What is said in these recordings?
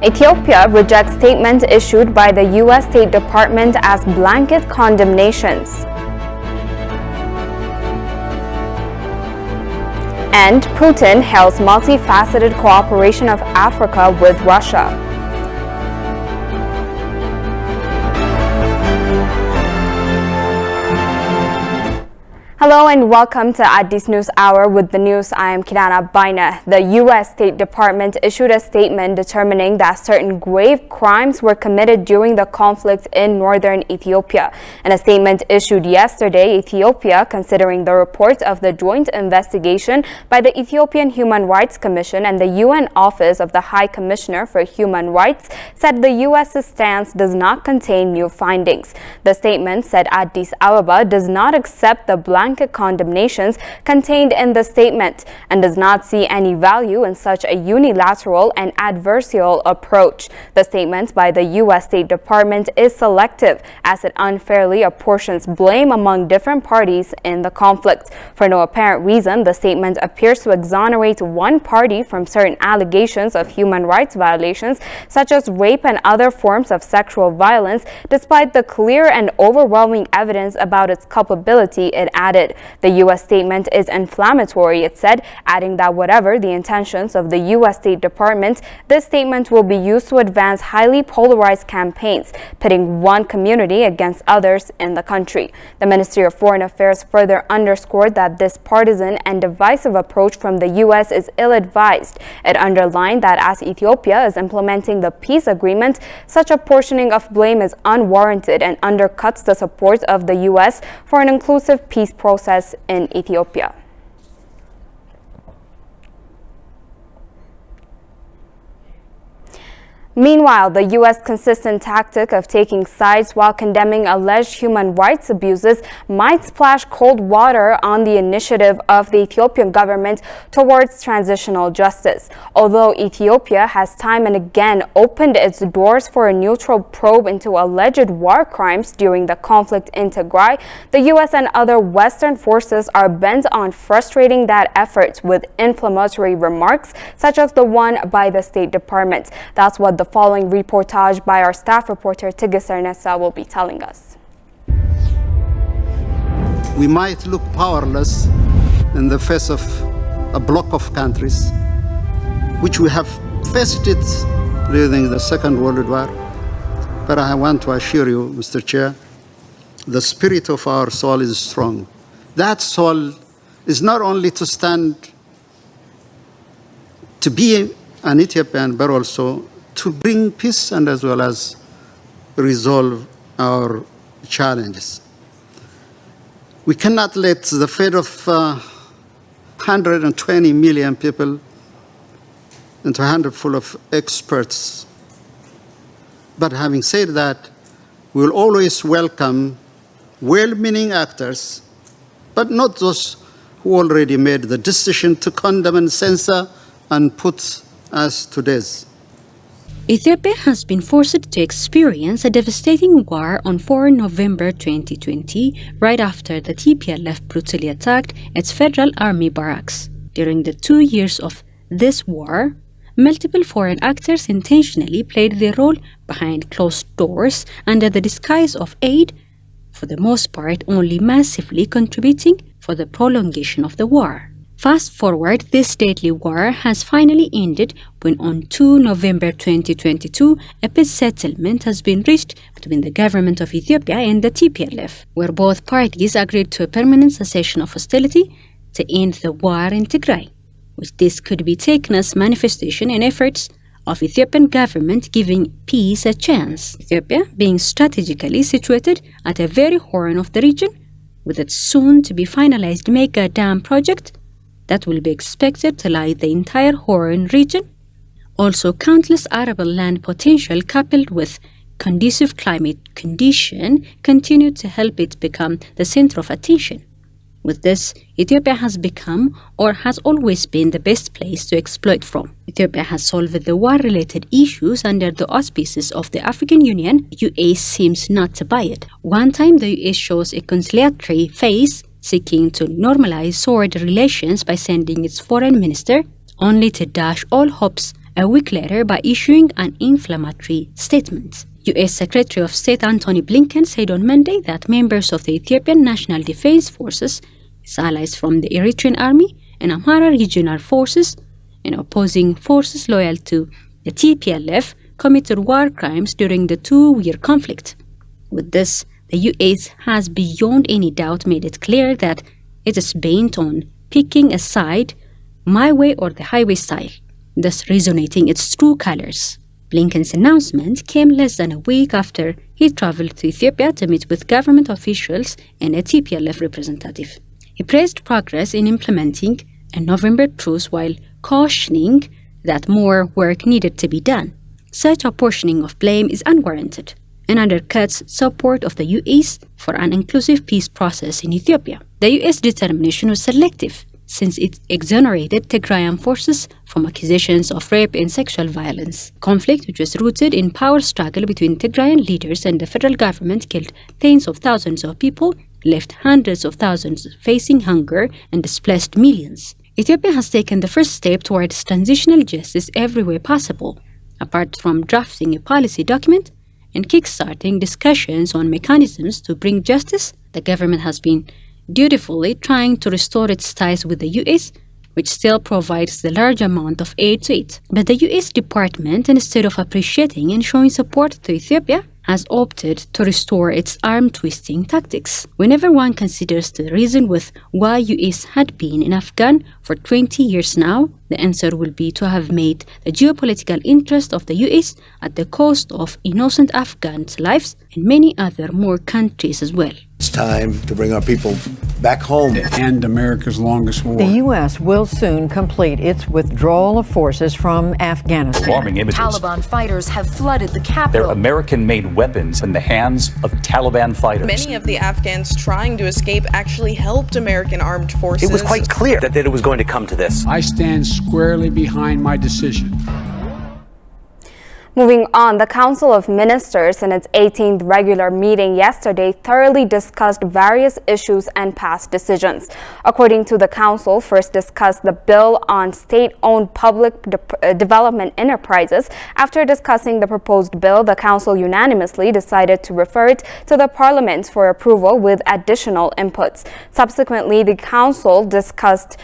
Ethiopia rejects statement issued by the U.S. State Department as blanket condemnations. And Putin hails multifaceted cooperation of Africa with Russia. Hello and welcome to Addis News Hour with the news. I am Kirana Baina. The U.S. State Department issued a statement determining that certain grave crimes were committed during the conflict in northern Ethiopia. In a statement issued yesterday, Ethiopia, considering the report of the joint investigation by the Ethiopian Human Rights Commission and the UN Office of the High Commissioner for Human Rights, said the U.S.'s stance does not contain new findings. The statement said Addis Ababa does not accept the blanket condemnations contained in the statement and does not see any value in such a unilateral and adversarial approach. The statement by the U.S. State Department is selective as it unfairly apportions blame among different parties in the conflict. For no apparent reason, the statement appears to exonerate one party from certain allegations of human rights violations, such as rape and other forms of sexual violence, despite the clear and overwhelming evidence about its culpability, it added. The U.S. statement is inflammatory, it said, adding that whatever the intentions of the U.S. State Department, this statement will be used to advance highly polarized campaigns, pitting one community against others in the country. The Ministry of Foreign Affairs further underscored that this partisan and divisive approach from the U.S. is ill-advised. It underlined that as Ethiopia is implementing the peace agreement, such apportioning of blame is unwarranted and undercuts the support of the U.S. for an inclusive peace process in Ethiopia. Meanwhile, the U.S. consistent tactic of taking sides while condemning alleged human rights abuses might splash cold water on the initiative of the Ethiopian government towards transitional justice. Although Ethiopia has time and again opened its doors for a neutral probe into alleged war crimes during the conflict in Tigray, the U.S. and other Western forces are bent on frustrating that effort with inflammatory remarks such as the one by the State Department. That's what the following reportage by our staff reporter Tigis Ernessa will be telling us. We might look powerless in the face of a block of countries, which we have faced it during the Second World War. But I want to assure you, Mr. Chair, the spirit of our soul is strong. That soul is not only to stand, to be an Ethiopian, but also to bring peace and as well as resolve our challenges. We cannot let the fate of 120 million people into a handful of experts. But having said that, we will always welcome well-meaning actors, but not those who already made the decision to condemn and censor and put us to death. Ethiopia has been forced to experience a devastating war on 4 November 2020, right after the TPLF brutally attacked its federal army barracks. During the 2 years of this war, multiple foreign actors intentionally played their role behind closed doors under the disguise of aid, for the most part only massively contributing for the prolongation of the war. Fast forward, this deadly war has finally ended when on 2 November 2022, a peace settlement has been reached between the government of Ethiopia and the TPLF, where both parties agreed to a permanent cessation of hostility to end the war in Tigray, which this could be taken as manifestation in efforts of Ethiopian government giving peace a chance. Ethiopia being strategically situated at a very horn of the region, with its soon-to-be finalized mega dam project that will be expected to light the entire Horn region. Also, countless arable land potential coupled with conducive climate condition continue to help it become the center of attention. With this, Ethiopia has become or has always been the best place to exploit from. Ethiopia has solved the war-related issues under the auspices of the African Union. The US seems not to buy it. One time, the US shows a conciliatory face, seeking to normalize soured relations by sending its foreign minister, only to dash all hopes a week later by issuing an inflammatory statement. U.S. Secretary of State Antony Blinken said on Monday that members of the Ethiopian National Defense Forces, its allies from the Eritrean Army and Amhara Regional Forces, and opposing forces loyal to the TPLF, committed war crimes during the two-year conflict. With this, the U.S. has beyond any doubt made it clear that it is bent on picking a side, my way or the highway style, thus resonating its true colors. Blinken's announcement came less than a week after he traveled to Ethiopia to meet with government officials and a TPLF representative. He praised progress in implementing a November truce while cautioning that more work needed to be done. Such apportioning of blame is unwarranted and undercuts support of the U.S. for an inclusive peace process in Ethiopia. The U.S. determination was selective, since it exonerated Tigrayan forces from accusations of rape and sexual violence. Conflict, which was rooted in power struggle between Tigrayan leaders and the federal government, killed tens of thousands of people, left hundreds of thousands facing hunger, and displaced millions. Ethiopia has taken the first step towards transitional justice every way possible, apart from drafting a policy document and kickstarting discussions on mechanisms to bring justice. The government has been dutifully trying to restore its ties with the U.S., which still provides the large amount of aid to it. But the U.S. Department, instead of appreciating and showing support to Ethiopia, has opted to restore its arm-twisting tactics. Whenever one considers the reason with why U.S. had been in Afghan for 20 years now, the answer will be to have made the geopolitical interest of the U.S. at the cost of innocent Afghans' lives and many other more countries as well. It's time to bring our people back home. To end America's longest war. The U.S. will soon complete its withdrawal of forces from Afghanistan. Alarming images. Taliban fighters have flooded the capital. They're American-made weapons in the hands of Taliban fighters. Many of the Afghans trying to escape actually helped American armed forces. It was quite clear that it was going to come to this. I stand squarely behind my decision. Moving on, the Council of Ministers in its 18th regular meeting yesterday thoroughly discussed various issues and passed decisions. According to the Council, first discussed the bill on state-owned public development enterprises. After discussing the proposed bill, the Council unanimously decided to refer it to the Parliament for approval with additional inputs. Subsequently, the Council discussed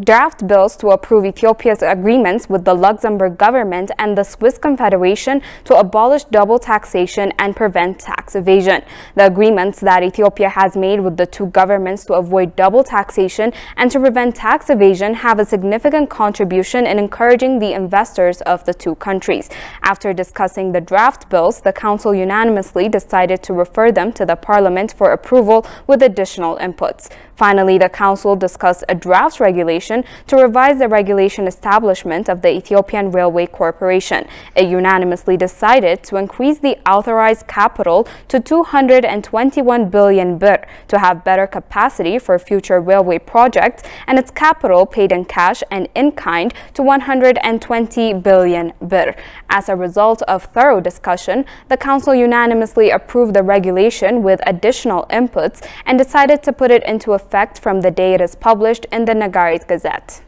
draft bills to approve Ethiopia's agreements with the Luxembourg government and the Swiss Confederation to abolish double taxation and prevent tax evasion. The agreements that Ethiopia has made with the two governments to avoid double taxation and to prevent tax evasion have a significant contribution in encouraging the investors of the two countries. After discussing the draft bills, the Council unanimously decided to refer them to the Parliament for approval with additional inputs. Finally, the Council discussed a draft regulation to revise the regulation establishment of the Ethiopian Railway Corporation. It unanimously decided to increase the authorized capital to 221 billion birr to have better capacity for future railway projects, and its capital paid in cash and in kind to 120 billion birr. As a result of thorough discussion, the Council unanimously approved the regulation with additional inputs and decided to put it into effect from the day it is published in the Nagarit Gazette.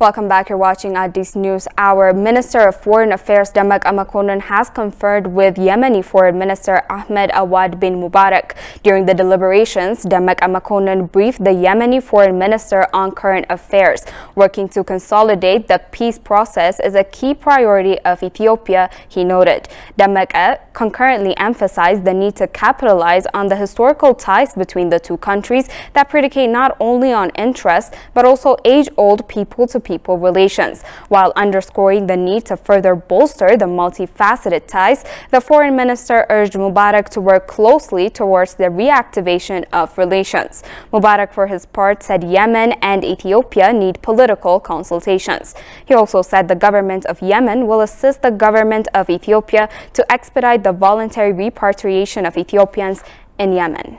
Welcome back. You're watching Addis News Hour. Minister of Foreign Affairs Demeke Mekonnen has conferred with Yemeni Foreign Minister Ahmed Awad bin Mubarak. During the deliberations, Demeke Mekonnen briefed the Yemeni Foreign Minister on current affairs. Working to consolidate the peace process is a key priority of Ethiopia, he noted. Demeke concurrently emphasized the need to capitalize on the historical ties between the two countries that predicate not only on interest but also age-old people-to-people people relations. While underscoring the need to further bolster the multifaceted ties, the foreign minister urged Mubarak to work closely towards the reactivation of relations. Mubarak, for his part, said Yemen and Ethiopia need political consultations. He also said the government of Yemen will assist the government of Ethiopia to expedite the voluntary repatriation of Ethiopians in Yemen.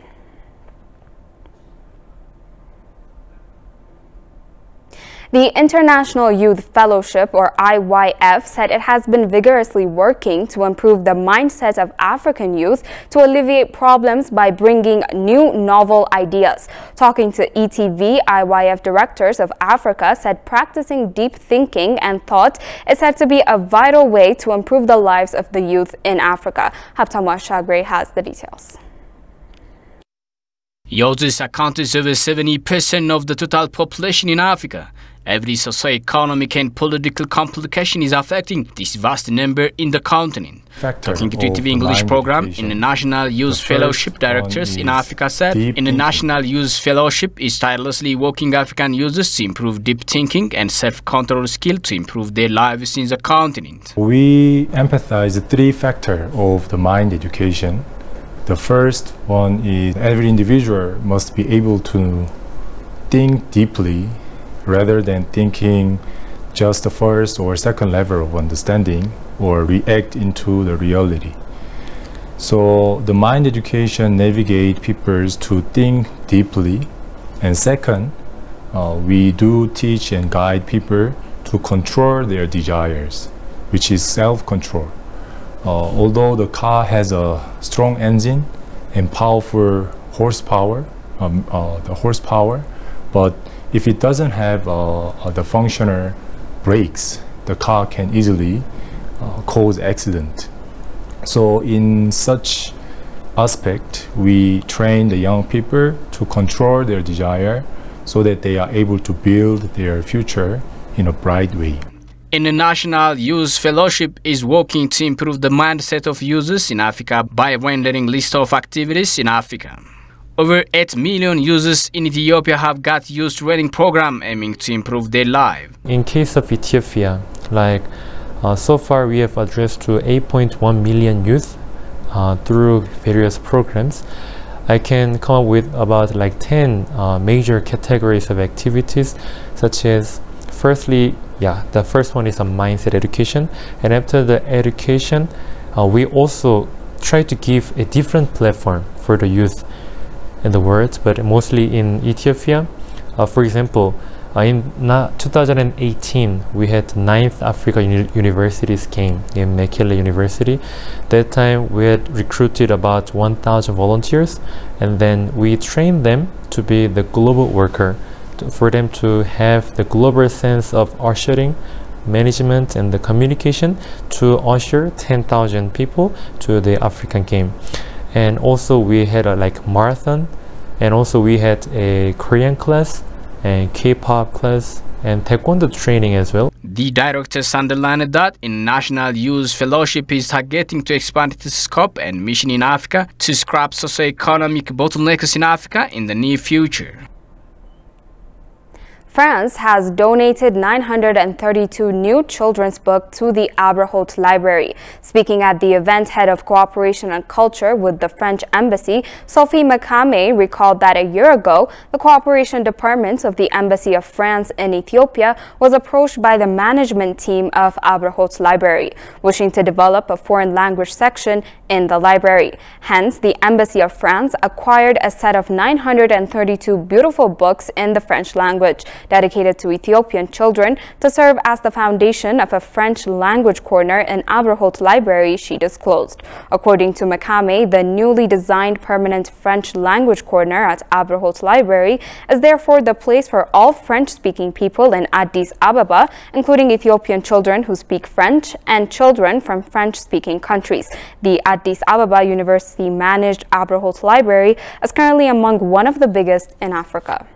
The International Youth Fellowship, or IYF, said it has been vigorously working to improve the mindset of African youth to alleviate problems by bringing new novel ideas. Talking to ETV, IYF directors of Africa said practicing deep thinking and thought is said to be a vital way to improve the lives of the youth in Africa. Haptamwa Shagre has the details. Youth accounts for over 70% of the total population in Africa. Every socio-economic and political complication is affecting this vast number in the continent. Talking to TV English program, International Youth Fellowship Directors in Africa said, International Youth Fellowship is tirelessly working African users to improve deep thinking and self-control skill to improve their lives in the continent. We emphasize the three factors of the mind education. The first one is every individual must be able to think deeply rather than thinking just the first or second level of understanding or react into the reality. So the mind education navigates people to think deeply. And second, we do teach and guide people to control their desires, which is self-control. Although the car has a strong engine and powerful horsepower, but if it doesn't have the functional brakes, the car can easily cause accident. So in such aspect, we train the young people to control their desire so that they are able to build their future in a bright way. International Youth Fellowship is working to improve the mindset of users in Africa by rendering list of activities in Africa. Over 8 million users in Ethiopia have got youth training program aiming to improve their life. In case of Ethiopia, so far we have addressed to 8.1 million youth through various programs. I can come up with about 10 major categories of activities, such as firstly, the first one is a mindset education, and after the education, we also try to give a different platform for the youth in the world, but mostly in Ethiopia. For example, in 2018, we had 9th Africa Universities came in Mekelle University. That time, we had recruited about 1,000 volunteers, and then we trained them to be the global worker, for them to have the global sense of ushering, management, and the communication to usher 10,000 people to the African game. And also we had a marathon, and also we had a Korean class and K-pop class and Taekwondo training as well. The directors underlined that International Youth Fellowship is targeting to expand its scope and mission in Africa to scrap socio-economic bottlenecks in Africa in the near future. France has donated 932 new children's books to the Abrahot Library. Speaking at the event, head of cooperation and culture with the French Embassy, Sophie Makame, recalled that a year ago, the cooperation department of the Embassy of France in Ethiopia was approached by the management team of Abrahot Library, wishing to develop a foreign language section in the library. Hence, the Embassy of France acquired a set of 932 beautiful books in the French language, dedicated to Ethiopian children, to serve as the foundation of a French language corner in Abrahot Library, she disclosed. According to Makame, the newly designed permanent French language corner at Abrahot Library is therefore the place for all French-speaking people in Addis Ababa, including Ethiopian children who speak French and children from French-speaking countries. The Addis Ababa University-managed Abrahot Library is currently among one of the biggest in Africa.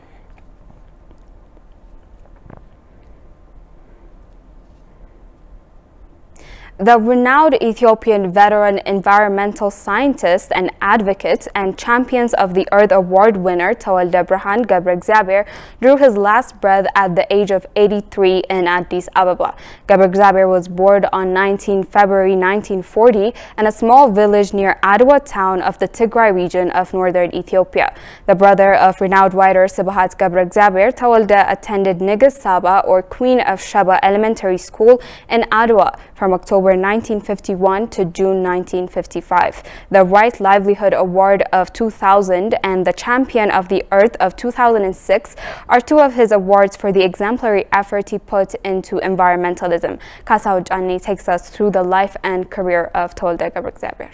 The renowned Ethiopian veteran environmental scientist and advocate and Champions of the Earth Award winner Tawalde Birhan Gebreegzabir drew his last breath at the age of 83 in Addis Ababa. Gebreegzabir was born on 19 February 1940 in a small village near Adwa town of the Tigray region of northern Ethiopia. The brother of renowned writer Sibhat Gebreegzabir, Tawalde attended Nigist Saba or Queen of Sheba Elementary School in Adwa from October 1951 to June 1955. The Right Livelihood Award of 2000 and the Champion of the Earth of 2006 are two of his awards for the exemplary effort he put into environmentalism. Kasao Janni takes us through the life and career of Tawalde Gebreegzabir.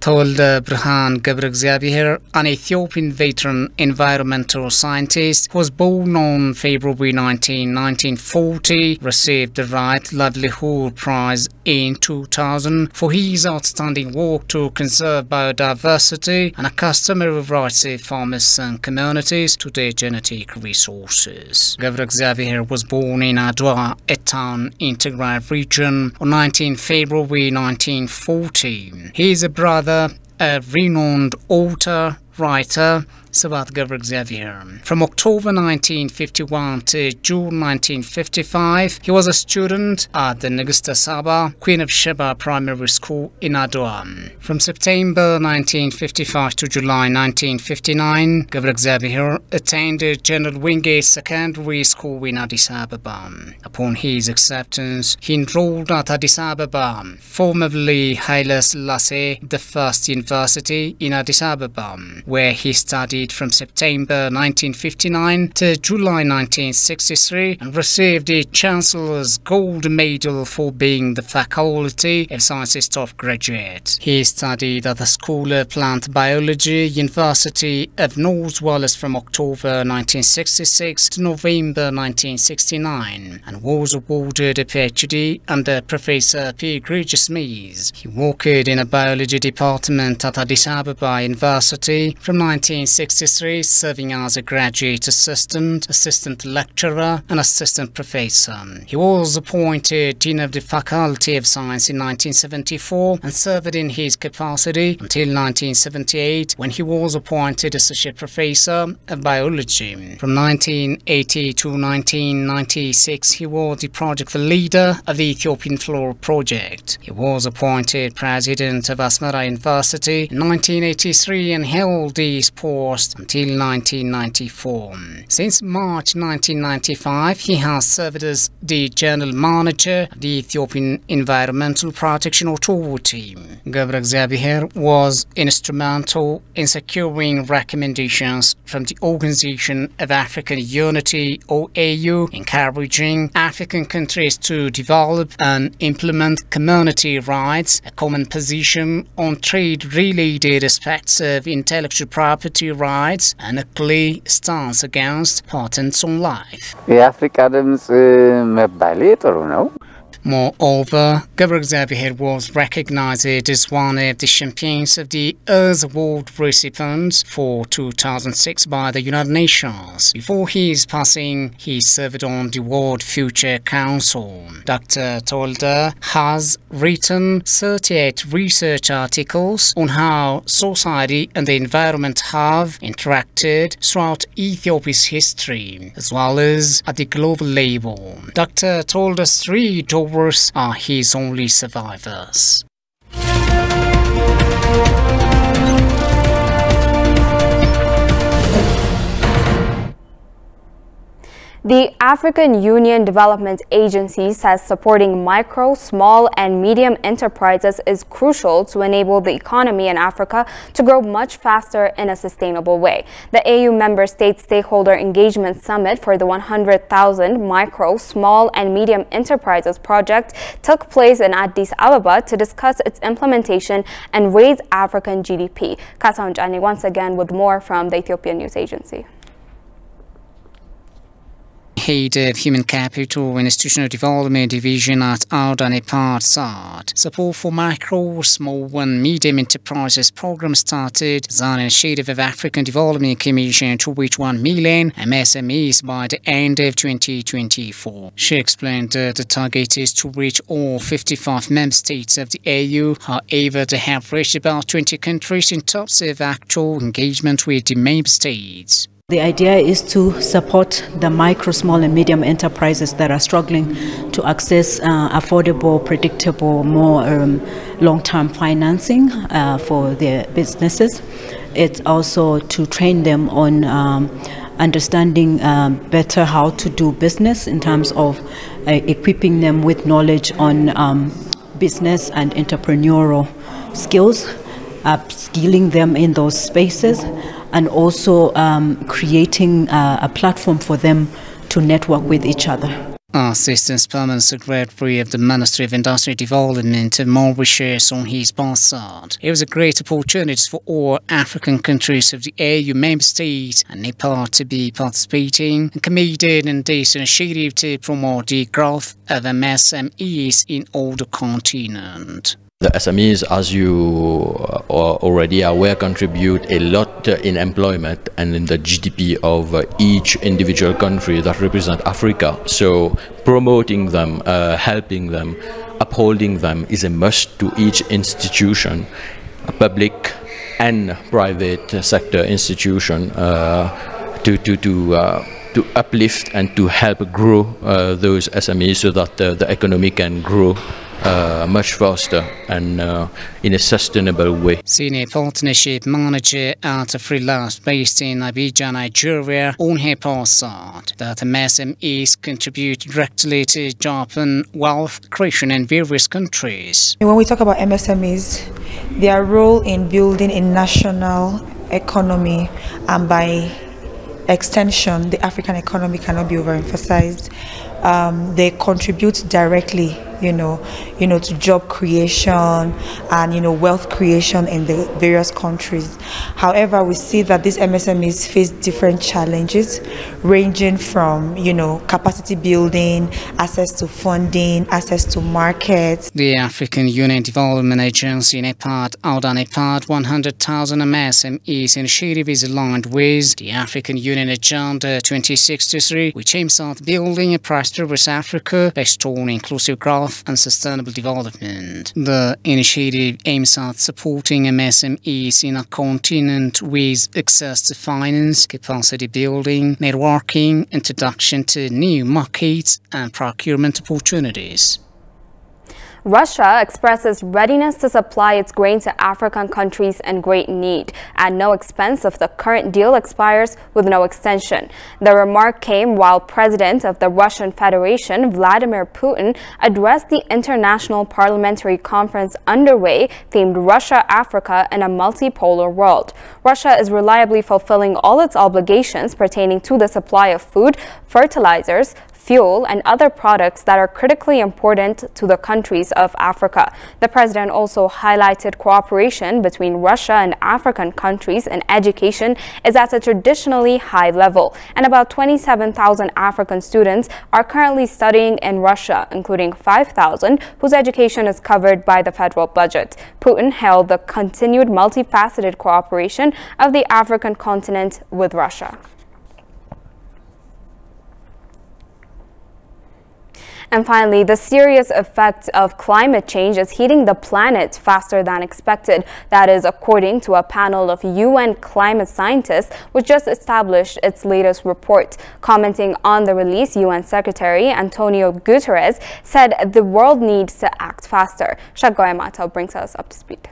Tawalde Birhan Gebreegzabir, an Ethiopian veteran environmental scientist, was born on February 19, 1940, received the Right Livelihood Prize in 2000 for his outstanding work to conserve biodiversity and customary rights of farmers and communities to their genetic resources. Gebreegzabir was born in Adwa, a town in Tigray region, on 19 February 1940. He is a brother a renowned author, writer, Sibhat Gebreegzabir. From October 1951 to June 1955, he was a student at the Nigist Saba, Queen of Sheba Primary School in Adwa. From September 1955 to July 1959, Gebreegzabir attended General Wingate Secondary School in Addis Ababa. Upon his acceptance, he enrolled at Addis Ababa, formerly Haile Selassie the First University in Addis Ababa, where he studied from September 1959 to July 1963 and received the Chancellor's Gold Medal for being the Faculty of Sciences top graduate. He studied at the School of Plant Biology, University of North Wales from October 1966 to November 1969 and was awarded a PhD under Professor P. Gregis Mees. He worked in a biology department at Addis Ababa University from 1963, serving as a graduate assistant, assistant lecturer, and assistant professor. He was appointed Dean of the Faculty of Science in 1974 and served in his capacity until 1978, when he was appointed Associate Professor of Biology. From 1980 to 1996, he was the project leader of the Ethiopian Flora Project. He was appointed President of Asmara University in 1983 and held this post until 1994. Since March 1995, he has served as the General Manager of the Ethiopian Environmental Protection Authority. Gebreegzabir was instrumental in securing recommendations from the Organization of African Unity, OAU, encouraging African countries to develop and implement community rights, a common position on trade-related aspects of intellectual property rights, and a clear stance against patents on life. Moreover, Gebreegzabir was recognized as one of the champions of the Earth Award recipients for 2006 by the United Nations. Before his passing, he served on the World Future Council. Dr. Tawalde has written 38 research articles on how society and the environment have interacted throughout Ethiopia's history, as well as at the global level. Dr. Tawalde's 3 daughters are his only survivors. The African Union Development Agency says supporting micro, small, and medium enterprises is crucial to enable the economy in Africa to grow much faster in a sustainable way. The AU Member States Stakeholder Engagement Summit for the 100,000 Micro, Small, and Medium Enterprises project took place in Addis Ababa to discuss its implementation and raise African GDP. Kasao Janni once again with more from the Ethiopian News Agency. head of Human Capital and Institutional Development Division at Al Danipart, said support for micro, small and medium enterprises program started as an initiative of African Development Commission to reach 1 million MSMEs by the end of 2024. She explained that the target is to reach all 55 member states of the AU. However, they have reached about 20 countries in terms of actual engagement with the member states. The idea is to support the micro, small and medium enterprises that are struggling to access affordable, predictable, more long-term financing for their businesses. It's also to train them on understanding better how to do business in terms of equipping them with knowledge on business and entrepreneurial skills, upskilling them in those spaces, and also creating a platform for them to network with each other. Assistant Permanent Secretary of the Ministry of Industrial Development, Mauritius, on his part said it was a great opportunity for all African countries of the AU member states and Nepal to be participating and committed in this initiative to promote the growth of MSMEs in all the continent. The SMEs, as you are already aware, contribute a lot in employment and in the GDP of each individual country that represent Africa. So promoting them, helping them, upholding them is a must to each institution, public and private sector institution, to uplift and to help grow those SMEs so that the economy can grow much faster and in a sustainable way. Senior Partnership Manager at a freelance based in Abidjan, Nigeria, on her part said that MSMEs contribute directly to job and wealth creation in various countries. When we talk about MSMEs, their role in building a national economy and by extension the African economy cannot be overemphasized. They contribute directly, to job creation and wealth creation in the various countries. However, we see that these MSMEs face different challenges, ranging from capacity building, access to funding, access to markets. The African Union Development Agency NEPAD, Al Danipart 100,000 MSMEs initiative is aligned with the African Union Agenda 2063, which aims at building a prosperous Africa based on inclusive growth and sustainable development. The initiative aims at supporting MSMEs in a continent with access to finance, capacity building, networking, introduction to new markets and procurement opportunities. Russia expresses readiness to supply its grain to African countries in great need at no expense if the current deal expires with no extension. The remark came while President of the Russian Federation, Vladimir Putin, addressed the International Parliamentary Conference underway themed Russia-Africa in a multipolar world. Russia is reliably fulfilling all its obligations pertaining to the supply of food, fertilizers, fuel, and other products that are critically important to the countries of Africa. The president also highlighted cooperation between Russia and African countries in education is at a traditionally high level, and about 27,000 African students are currently studying in Russia, including 5,000 whose education is covered by the federal budget. Putin hailed the continued multifaceted cooperation of the African continent with Russia. And finally, the serious effects of climate change is heating the planet faster than expected. That is according to a panel of UN climate scientists which just established its latest report. Commenting on the release, UN Secretary Antonio Guterres said the world needs to act faster. Shagoy Mata brings us up to speed.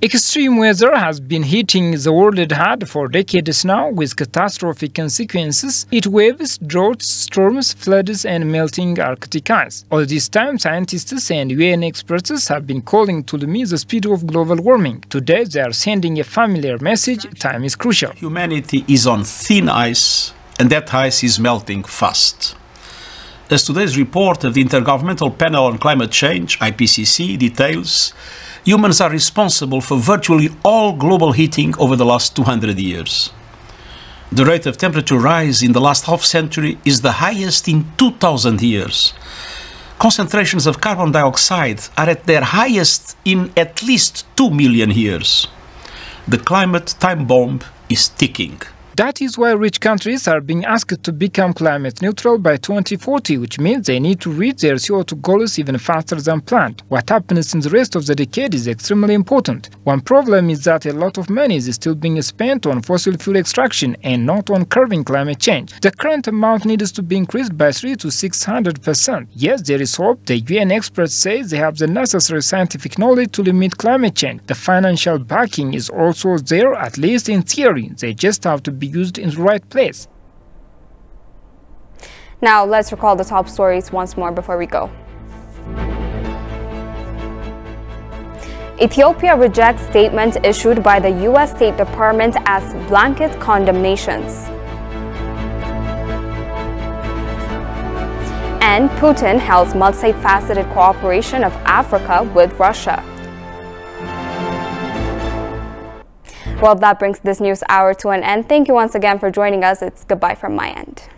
Extreme weather has been hitting the world hard for decades now, with catastrophic consequences: heat waves, droughts, storms, floods, and melting Arctic ice. All this time, scientists and UN experts have been calling to limit the speed of global warming. Today, they are sending a familiar message: time is crucial. Humanity is on thin ice, and that ice is melting fast. As today's report of the Intergovernmental Panel on Climate Change, IPCC, details, humans are responsible for virtually all global heating over the last 200 years. The rate of temperature rise in the last half century is the highest in 2,000 years. Concentrations of carbon dioxide are at their highest in at least 2 million years. The climate time bomb is ticking. That is why rich countries are being asked to become climate neutral by 2040, which means they need to reach their CO2 goals even faster than planned. What happens in the rest of the decade is extremely important. One problem is that a lot of money is still being spent on fossil fuel extraction and not on curbing climate change. The current amount needs to be increased by 300 to 600%. Yes, there is hope. The UN experts say they have the necessary scientific knowledge to limit climate change. The financial backing is also there, at least in theory. They just have to be used in the right place. Now let's recall the top stories once more before we go. Ethiopia rejects statement issued by the U.S. State Department as blanket condemnations. And Putin hails multifaceted cooperation of Africa with Russia. Well, that brings this news hour to an end. Thank you once again for joining us. It's goodbye from my end.